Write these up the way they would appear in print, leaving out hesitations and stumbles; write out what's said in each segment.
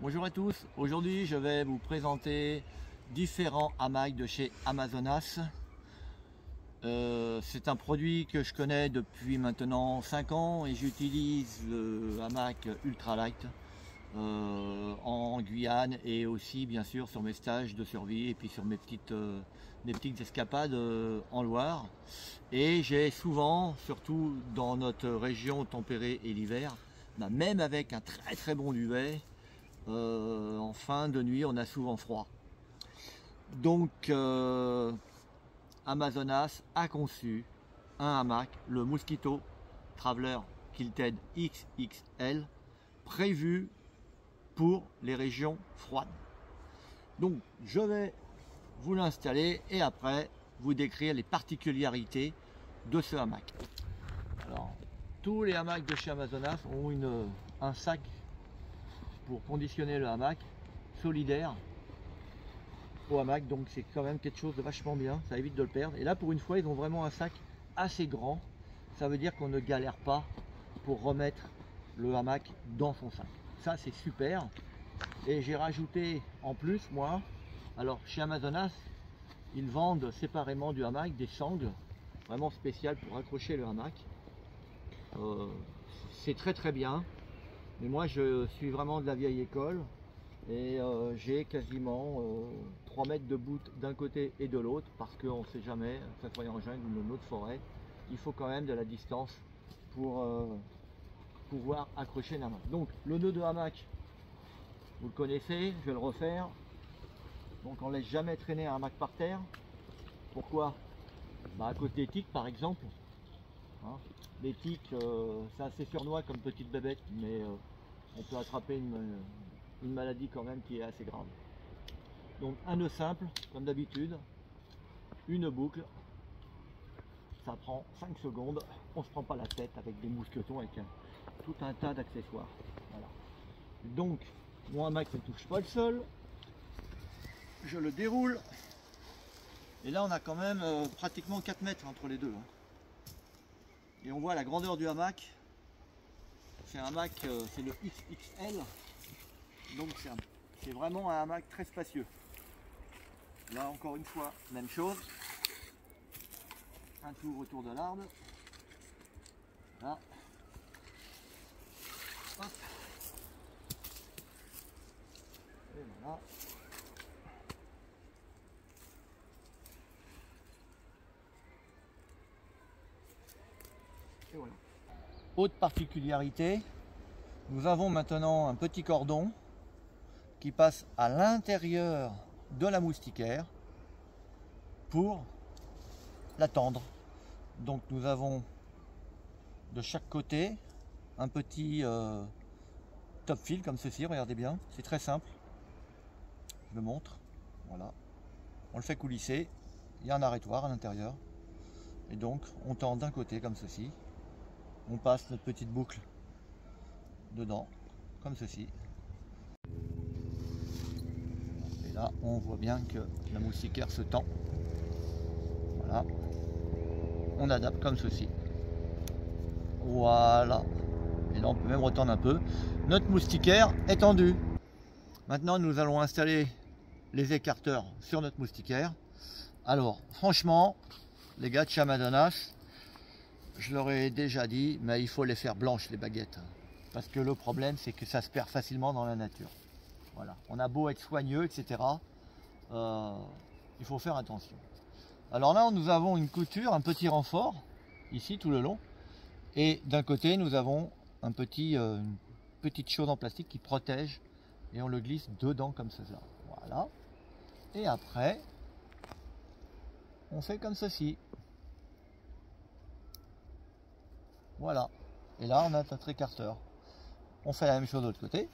Bonjour à tous, aujourd'hui je vais vous présenter différents hamacs de chez Amazonas. C'est un produit que je connais depuis maintenant 5 ans et j'utilise le hamac Ultralight en Guyane et aussi bien sûr sur mes stages de survie et puis sur mes petites escapades en Loire. Et j'ai souvent, surtout dans notre région tempérée et l'hiver, même avec un très bon duvet, en fin de nuit on a souvent froid. Donc Amazonas a conçu un hamac, le Mosquito Traveler Quilted XXL, prévu pour les régions froides. Donc je vais vous l'installer et après vous décrire les particularités de ce hamac. Alors, tous les hamacs de chez Amazonas ont un sac pour conditionner le hamac solidaire au hamac, donc c'est quand même quelque chose de vachement bien, ça évite de le perdre. Et là pour une fois ils ont vraiment un sac assez grand, ça veut dire qu'on ne galère pas pour remettre le hamac dans son sac. Ça c'est super. Et j'ai rajouté en plus moi, alors chez Amazonas ils vendent séparément du hamac des sangles vraiment spéciales pour accrocher le hamac. C'est très bien, mais moi je suis vraiment de la vieille école et j'ai quasiment 3 mètres de bout d'un côté et de l'autre parce qu'on ne sait jamais, que ce soit en jungle ou dans notre forêt, il faut quand même de la distance pour pouvoir accrocher un hamac. Donc le nœud de hamac, vous le connaissez, je vais le refaire. Donc on ne laisse jamais traîner un hamac par terre. Pourquoi? À cause des tiques par exemple. Hein, les tiques, c'est assez surnois comme petite bébête, mais on peut attraper une maladie quand même qui est assez grave. Donc un nœud simple, comme d'habitude, une boucle, ça prend 5 secondes, on se prend pas la tête avec des mousquetons, avec tout un tas d'accessoires. Voilà. Donc, mon hamac ne touche pas le sol, je le déroule, et là on a quand même pratiquement 4 mètres entre les deux. Et on voit la grandeur du hamac, c'est un hamac, c'est le XXL, donc c'est vraiment un hamac très spacieux. Là encore une fois, même chose, un tour autour de l'arbre, là, hop, et voilà. Et voilà. Autre particularité, nous avons maintenant un petit cordon qui passe à l'intérieur de la moustiquaire pour la tendre. Donc nous avons de chaque côté un petit top fil comme ceci, regardez bien, c'est très simple. Je le montre, voilà. On le fait coulisser, il y a un arrêtoir à l'intérieur. Et donc on tend d'un côté comme ceci, on passe notre petite boucle dedans, comme ceci. Et là on voit bien que la moustiquaire se tend. Voilà. On adapte comme ceci. Voilà. Et là on peut même retendre un peu. Notre moustiquaire est tendue. Maintenant nous allons installer les écarteurs sur notre moustiquaire. Alors franchement, les gars de chez Amazonas, je leur ai déjà dit, mais il faut les faire blanches les baguettes. Parce que le problème c'est que ça se perd facilement dans la nature. Voilà. On a beau être soigneux, etc. Il faut faire attention. Alors là nous avons une couture, un petit renfort, ici tout le long. Et d'un côté nous avons une petite chose en plastique qui protège. Et on le glisse dedans comme cela. Voilà. Et après, on fait comme ceci. Voilà. Et là on a notre écarteur. On fait la même chose de l'autre côté.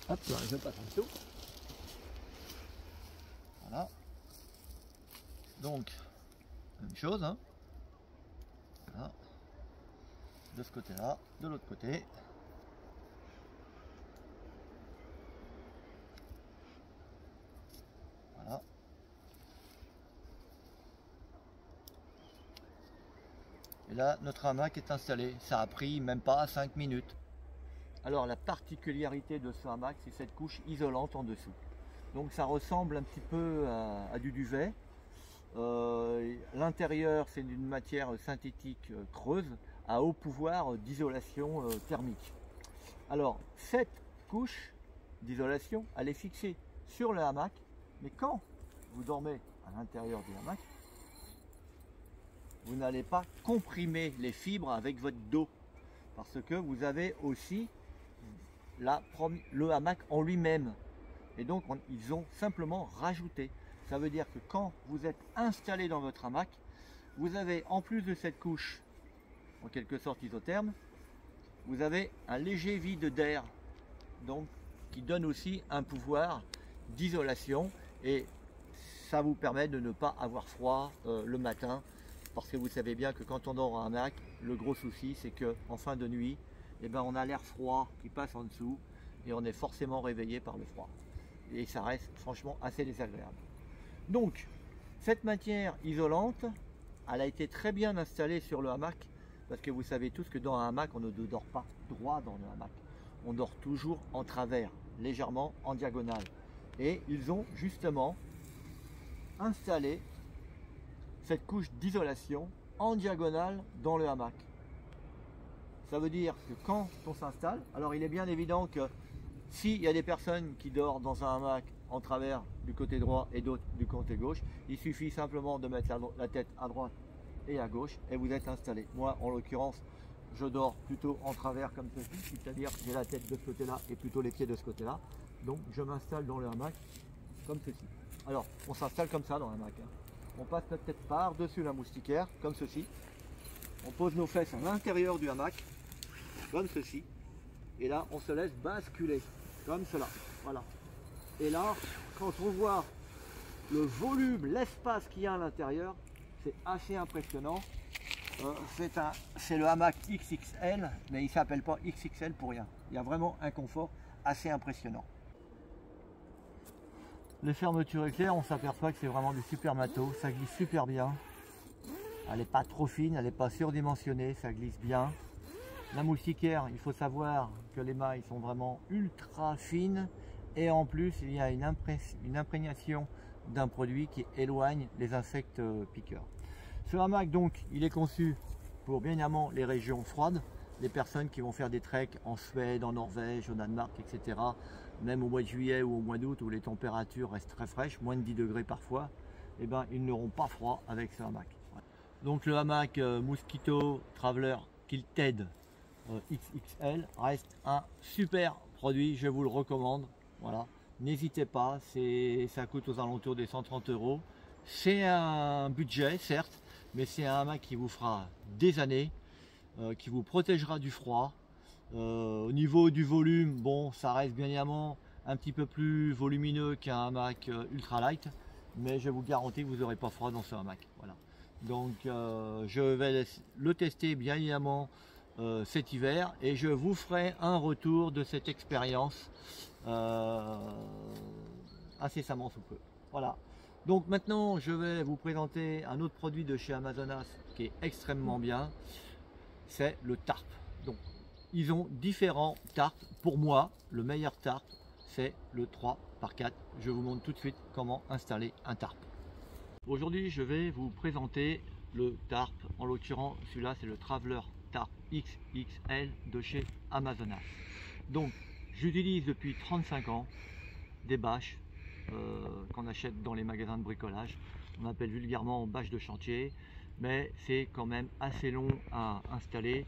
Hop, je passe en dessous. Voilà. Donc, même chose. Hein. Voilà. De ce côté-là, de l'autre côté. Voilà. Et là, notre hamac est installé. Ça a pris même pas 5 minutes. Alors la particularité de ce hamac, c'est cette couche isolante en dessous. Donc ça ressemble un petit peu à du duvet. L'intérieur, c'est d'une matière synthétique creuse à haut pouvoir d'isolation thermique. Alors cette couche d'isolation, elle est fixée sur le hamac, mais quand vous dormez à l'intérieur du hamac, vous n'allez pas comprimer les fibres avec votre dos, parce que vous avez aussi le hamac en lui-même. Et donc ils ont simplement rajouté. Ça veut dire que quand vous êtes installé dans votre hamac, vous avez en plus de cette couche, en quelque sorte isotherme, vous avez un léger vide d'air, donc qui donne aussi un pouvoir d'isolation, et ça vous permet de ne pas avoir froid le matin, parce que vous savez bien que quand on dort en hamac, le gros souci c'est que en fin de nuit, eh ben, on a l'air froid qui passe en dessous et on est forcément réveillé par le froid, et ça reste franchement assez désagréable. Donc cette matière isolante, elle a été très bien installée sur le hamac, parce que vous savez tous que dans un hamac on ne dort pas droit dans le hamac, on dort toujours en travers, légèrement en diagonale, et ils ont justement installé cette couche d'isolation en diagonale dans le hamac. Ça veut dire que quand on s'installe, alors il est bien évident que s'il y a des personnes qui dorment dans un hamac en travers du côté droit et d'autres du côté gauche, il suffit simplement de mettre la tête à droite et à gauche et vous êtes installé. Moi en l'occurrence, je dors plutôt en travers comme ceci, c'est-à-dire j'ai la tête de ce côté-là et plutôt les pieds de ce côté-là. Donc je m'installe dans le hamac comme ceci. Alors on s'installe comme ça dans le hamac. On passe notre tête par-dessus la moustiquaire, comme ceci. On pose nos fesses à l'intérieur du hamac, comme ceci. Et là, on se laisse basculer, comme cela. Voilà. Et là, quand on voit le volume, l'espace qu'il y a à l'intérieur, c'est assez impressionnant. C'est le hamac XXL, mais il ne s'appelle pas XXL pour rien. Il y a vraiment un confort assez impressionnant. Les fermetures éclairs, on s'aperçoit que c'est vraiment du super matos, ça glisse super bien. Elle n'est pas trop fine, elle n'est pas surdimensionnée, ça glisse bien. La moustiquaire, il faut savoir que les mailles sont vraiment ultra fines, et en plus il y a une imprégnation d'un produit qui éloigne les insectes piqueurs. Ce hamac donc, il est conçu pour bien évidemment les régions froides, les personnes qui vont faire des treks en Suède, en Norvège, au Danemark, etc. Même au mois de juillet ou au mois d'août où les températures restent très fraîches, moins de 10 degrés parfois, eh ben, ils n'auront pas froid avec ce hamac. Donc le hamac Mosquito Traveler Quilted XXL reste un super produit, je vous le recommande. Voilà, n'hésitez pas, ça coûte aux alentours des 130 €. C'est un budget certes, mais c'est un hamac qui vous fera des années, qui vous protégera du froid. Au niveau du volume, bon, ça reste bien évidemment un petit peu plus volumineux qu'un hamac ultra light, mais je vous garantis que vous n'aurez pas froid dans ce hamac. Voilà. Donc je vais le tester bien évidemment cet hiver, et je vous ferai un retour de cette expérience incessamment sous peu. Voilà. Donc maintenant je vais vous présenter un autre produit de chez Amazonas qui est extrêmement bien, c'est le tarp. Donc ils ont différents tarps. Pour moi, le meilleur tarp, c'est le 3x4. Je vous montre tout de suite comment installer un tarp. Aujourd'hui, je vais vous présenter le tarp. En l'occurrence, celui-là, c'est le Traveler Tarp XXL de chez Amazonas. Donc, j'utilise depuis 35 ans des bâches qu'on achète dans les magasins de bricolage. On appelle vulgairement bâches de chantier, mais c'est quand même assez long à installer.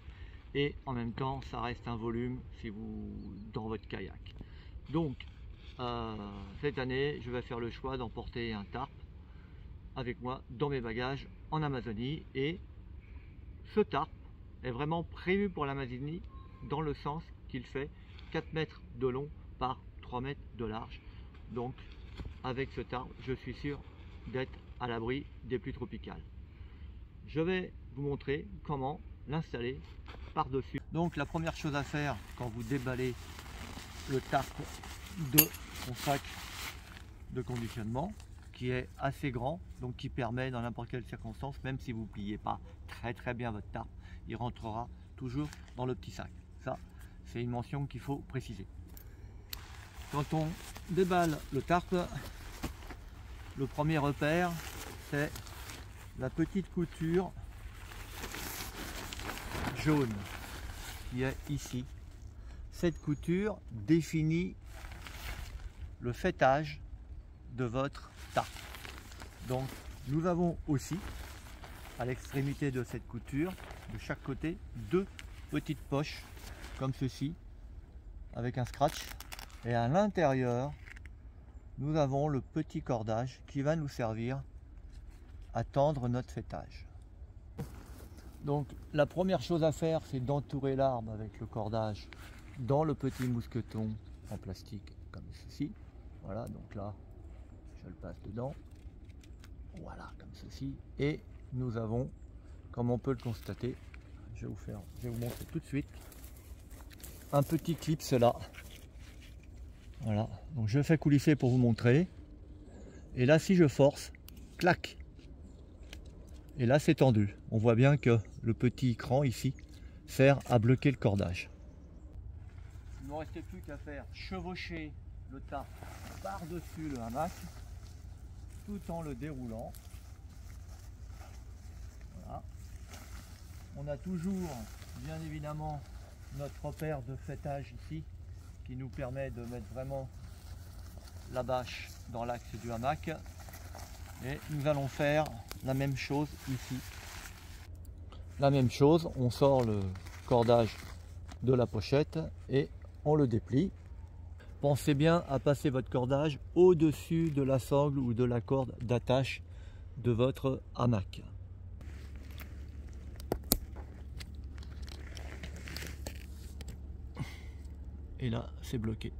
Et en même temps ça reste un volume si vous dans votre kayak. Donc cette année je vais faire le choix d'emporter un tarp avec moi dans mes bagages en Amazonie, et ce tarp est vraiment prévu pour l'Amazonie dans le sens qu'il fait 4 mètres de long par 3 mètres de large. Donc avec ce tarp je suis sûr d'être à l'abri des pluies tropicales. Je vais vous montrer comment l'installer par-dessus. Donc la première chose à faire quand vous déballez le tarp de son sac de conditionnement, qui est assez grand, donc qui permet dans n'importe quelle circonstance, même si vous ne pliez pas très bien votre tarp, il rentrera toujours dans le petit sac. Ça, c'est une mention qu'il faut préciser. Quand on déballe le tarp, le premier repère, c'est la petite couture jaune qui est ici. Cette couture définit le faîtage de votre tarp. Donc nous avons aussi à l'extrémité de cette couture, de chaque côté, deux petites poches comme ceci avec un scratch, et à l'intérieur nous avons le petit cordage qui va nous servir à tendre notre faîtage. Donc la première chose à faire, c'est d'entourer l'arbre avec le cordage dans le petit mousqueton en plastique comme ceci. Voilà, donc là je le passe dedans, voilà, comme ceci, et nous avons, comme on peut le constater, je vais vous montrer tout de suite, un petit clip là. Voilà, donc je fais coulisser pour vous montrer, et là si je force, clac, et là c'est tendu. On voit bien que le petit cran ici sert à bloquer le cordage. Il ne me restait plus qu'à faire chevaucher le tarp par-dessus le hamac tout en le déroulant. Voilà. On a toujours bien évidemment notre repère de faîtage ici qui nous permet de mettre vraiment la bâche dans l'axe du hamac, et nous allons faire la même chose ici. La même chose, on sort le cordage de la pochette et on le déplie. Pensez bien à passer votre cordage au-dessus de la sangle ou de la corde d'attache de votre hamac. Et là, c'est bloqué.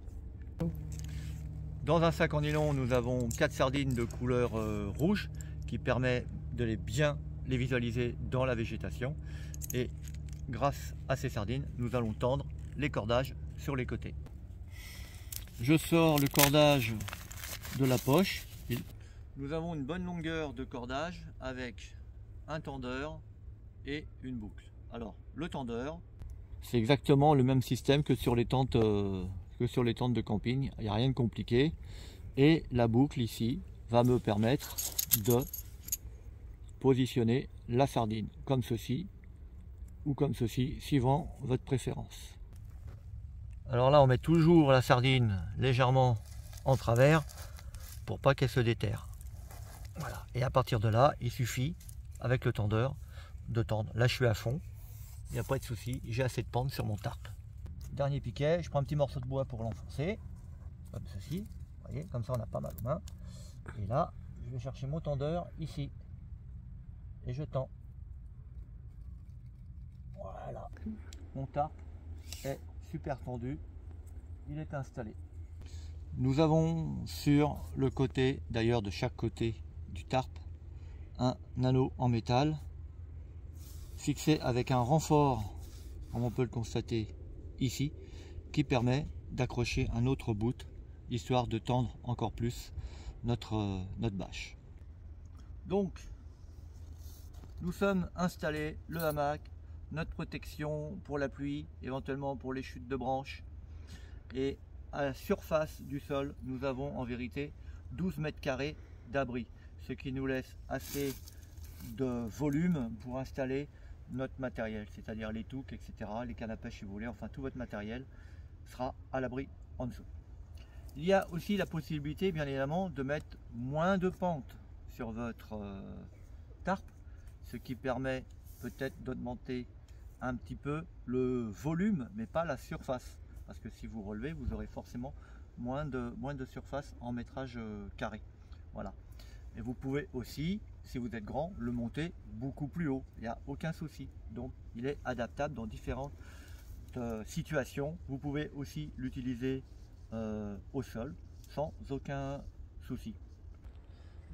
Dans un sac en nylon, nous avons 4 sardines de couleur rouge qui permet de bien les visualiser dans la végétation. Et grâce à ces sardines, nous allons tendre les cordages sur les côtés. Je sors le cordage de la poche. Nous avons une bonne longueur de cordage avec un tendeur et une boucle. Alors, le tendeur, c'est exactement le même système que sur les tentes de camping. Il n'y a rien de compliqué. Et la boucle ici va me permettre de positionner la sardine comme ceci ou comme ceci, suivant votre préférence. Alors là, on met toujours la sardine légèrement en travers pour pas qu'elle se déterre. Voilà. Et à partir de là, il suffit avec le tendeur de tendre. Là, je suis à fond. Il n'y a pas de souci, j'ai assez de pente sur mon tarp. Dernier piquet, je prends un petit morceau de bois pour l'enfoncer, comme ceci. Vous voyez, comme ça on a pas mal aux mains. Et là, je vais chercher mon tendeur ici. Et je tends. Voilà. Mon tarp est super tendu. Il est installé. Nous avons sur le côté, d'ailleurs de chaque côté du tarp, un anneau en métal fixé avec un renfort, comme on peut le constater ici, qui permet d'accrocher un autre bout, histoire de tendre encore plus notre bâche. Donc, nous sommes installés, le hamac, notre protection pour la pluie, éventuellement pour les chutes de branches, et à la surface du sol, nous avons en vérité 12 mètres carrés d'abri, ce qui nous laisse assez de volume pour installer notre matériel, c'est-à-dire les touques, etc., les cannes à pêche si vous voulez, enfin tout votre matériel sera à l'abri en dessous. Il y a aussi la possibilité, bien évidemment, de mettre moins de pente sur votre tarp, ce qui permet peut-être d'augmenter un petit peu le volume, mais pas la surface, parce que si vous relevez, vous aurez forcément moins de surface en métrage carré. Voilà. Et vous pouvez aussi, si vous êtes grand, le monter beaucoup plus haut. Il n'y a aucun souci. Donc, il est adaptable dans différentes situations. Vous pouvez aussi l'utiliser au sol sans aucun souci.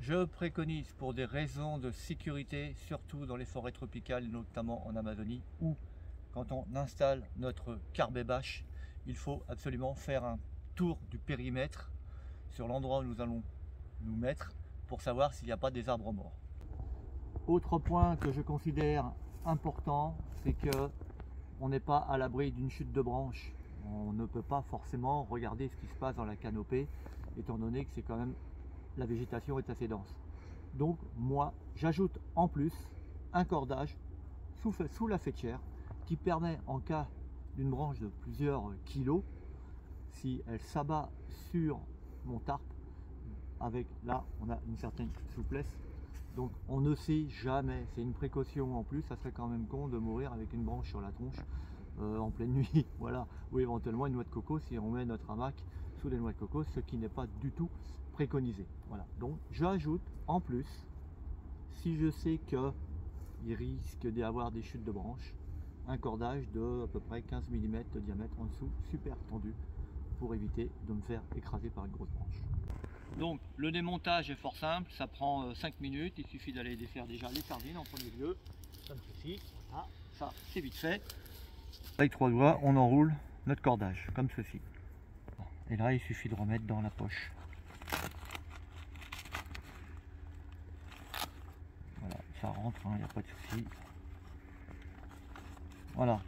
Je préconise pour des raisons de sécurité, surtout dans les forêts tropicales, notamment en Amazonie, où quand on installe notre carbet bâche, il faut absolument faire un tour du périmètre sur l'endroit où nous allons nous mettre pour savoir s'il n'y a pas des arbres morts. Autre point que je considère important, c'est que on n'est pas à l'abri d'une chute de branche On ne peut pas forcément regarder ce qui se passe dans la canopée, étant donné que c'est quand même, la végétation est assez dense. Donc moi, j'ajoute en plus un cordage sous la faîtière qui permet, en cas d'une branche de plusieurs kilos, si elle s'abat sur mon tarp, avec là on a une certaine souplesse, donc on ne sait jamais, c'est une précaution en plus. Ça serait quand même con de mourir avec une branche sur la tronche en pleine nuit, voilà, ou éventuellement une noix de coco si on met notre hamac sous les noix de coco, ce qui n'est pas du tout préconisé. Voilà, donc j'ajoute en plus, si je sais que il risque d'y avoir des chutes de branches, un cordage de à peu près 15 mm de diamètre en dessous, super tendu, pour éviter de me faire écraser par une grosse branche. Donc le démontage est fort simple, ça prend 5 minutes, il suffit d'aller défaire déjà les sardines en premier lieu, comme ceci. Ah, ça c'est vite fait. Avec 3 doigts, on enroule notre cordage, comme ceci. Et là, il suffit de remettre dans la poche. Voilà, ça rentre, il n'y a pas de souci. Voilà.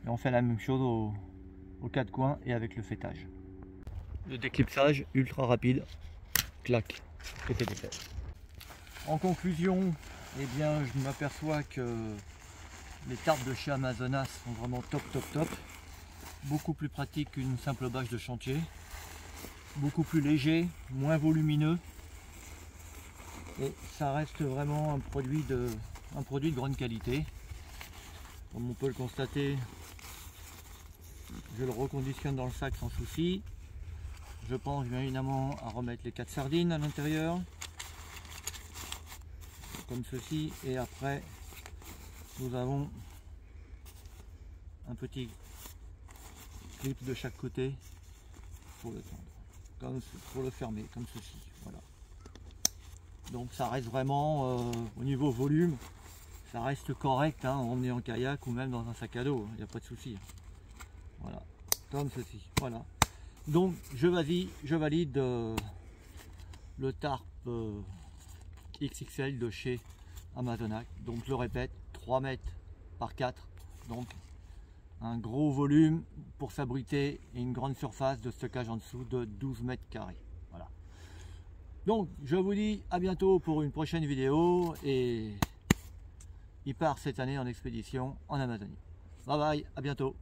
Et on fait la même chose aux 4 coins et avec le fêtage. Le déclipsage ultra rapide, clac, et c'est défait. En conclusion, eh bien, je m'aperçois que les tarpes de chez Amazonas sont vraiment top. Beaucoup plus pratiques qu'une simple bâche de chantier. Beaucoup plus léger, moins volumineux. Et ça reste vraiment un produit de grande qualité. Comme on peut le constater, je le reconditionne dans le sac sans souci. Je pense bien évidemment à remettre les 4 sardines à l'intérieur. Comme ceci. Et après, nous avons un petit clip de chaque côté pour le tendre, pour le fermer, comme ceci. Voilà. Donc ça reste vraiment au niveau volume, ça reste correct, hein, emmener en kayak ou même dans un sac à dos, il n'y a pas de souci. Voilà, comme ceci. Voilà. Donc je valide le tarp XXL de chez Amazonas. Donc je le répète, 3 mètres par 4, donc un gros volume pour s'abriter et une grande surface de stockage en dessous de 12 mètres carrés. Voilà. Donc je vous dis à bientôt pour une prochaine vidéo, et il part cette année en expédition en Amazonie. Bye bye, à bientôt.